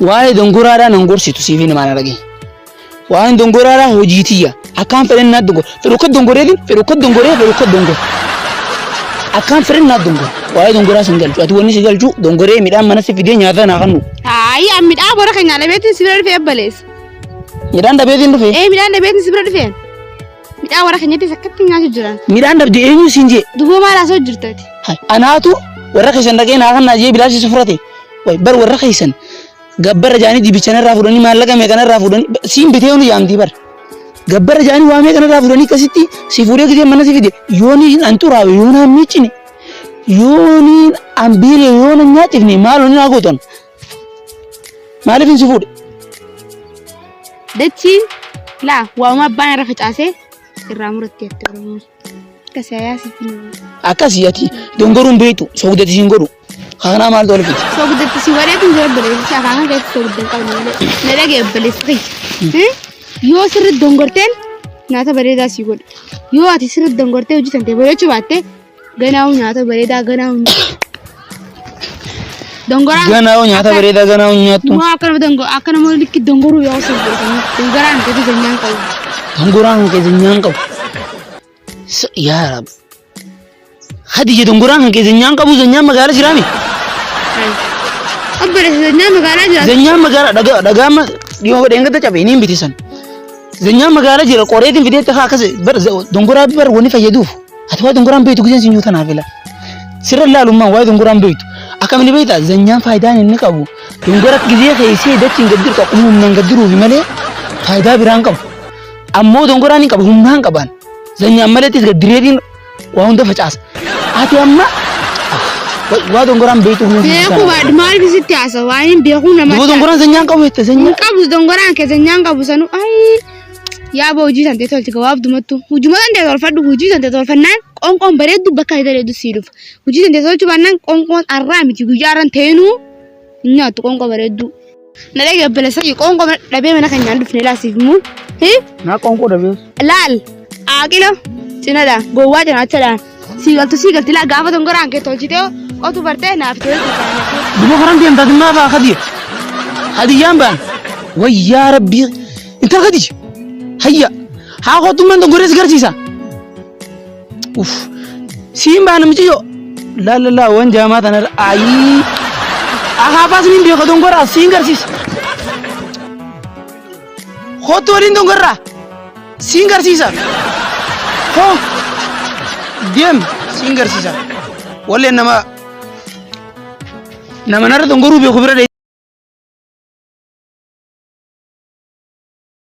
Waa'ee dongoraaraa nan gorsitu siifin maal argee. Waa'een dongoraaraa hojiitiyya. Akkaan fedhan naa dongor. Fedhu akka dongoreetiin fedhu akka dongoree fedhu akka dongor. Akkaan fedhan naa dongor. Waa'ee dongoraa sin galchu. Ati wanni si galchu dongoree midhaan mana si fidee nyaata naa kannu. Ayyaa midhaan bora kan nyaala beetiin si bira dhufee baleessa. Midhaan dhabeetiin dhufee? Midhaan dhabeetiin si bira dhufee. Midhaan warra keenyatti akkatti nyaatu jiran. Midhaan dhabdee eenyu siin jee? Duboo maal haasoo jirtati? Anaatu warra keessan dhaqee naa kannaa jee bilaashii si furate. Way bar warra keessan gabbara jaanii dibichan irraa fudhanii maallaqa meeqan irraa fudhanii siin bitee unu yaamtii bar. Gabbara jaanii waa meeqan irraa fudhanii akkasitti si fuudhee gidee mana si fide yooniin an xuraawe yoona an miicine yooniin an biiree yoona nyaatifne maaloon naa gootan maaliif hin si fuudhe? Dachiin laa waa'uma abbaan irra facaasee irraa murattee itti oromoo akkasii ayaasiif akkasii ati dongoruun beektu soogdatti siin godhu kanaa maal tolfiti? Soogdatti si wareetiin jira baleessi afaan keessatti soogdatti qabne na dhagee baleessi yoo sirriitti dongorteen nyaata bareedaa si godha yoo ati sirriitti dongortee hojii tantee bareechuu baatte ganaa'u nyaata bareedaa ganaa'u dongoraan ganaa'u nyaata bareedaa ganaa'u nyaattu moo akkana moo likki dongoruu yoo soogdatan dongoraan keessa zanyaan qabu dongoraan keessa zanyaan qabu yaa rab hadi dongoraan keessa zanyaan qabu zanyaan magaala jiraami abbere zanyaan magaala jira zanyaan magaala dhagaama dhiyoo dheengata cabe niin bitisan zanyaan magaala jira qoreetiin fideetti haa akkas dongoraa bar wanni fayyaduuf ati waa dongoraan beektu giseen sin yuutan haafila sirra laalummaan waa'ee dongoraan beektu akkamini beektaa zanyaan faayidaan inni qabu dongora gisee keessee dachiin gaddir qabu humnaan gaddiruufi malee faayidaa biraan qabu ammoo dongoraan hin qabu humnaan qaban zanyaan maleettis gaddireetiin waa hunda facaasa ati amma waa dongoraan beektu beeku baad maal bisitti haasa waan beeku nama duba dongoraan zanyaan qabu jette zanyaan qabu dongoraan ke zanyaan qabu sanu ay yaa ba hojii tante tolti gabaab dumattu hujuma tante tolfadhu hojii tante tolfannaan qonqoon bareeddu bakka hidaleedu siiduf hojii tante tolchu bannaan qonqoon arraa miti guyyaaran teenu nyaatu qonqoo bareeddu na dhagee balasa qonqoo dhabee mana kan nyaan dhufne laasiif mu naa qonqoo dhabee laal aaqila cinada gowwaa cinaachadhaan siigalti laa gaafa dongoraan kee tolchitee otu bartee naaf ta'e duba karan deemtaa dimmaa baa hadiyyaan baan wayyaa rabbii intal kadi hayya haa kootummaan dongorees garsiisa uff siin baa namichi yoo laalala wan jaamaa tanarra ayii akaafaas niin beeka dongoraa siin garsiisa kootu waliin dongorraa siin garsiisa hoo deem siin garsiisa wallee nama narra dongoruu beeku bira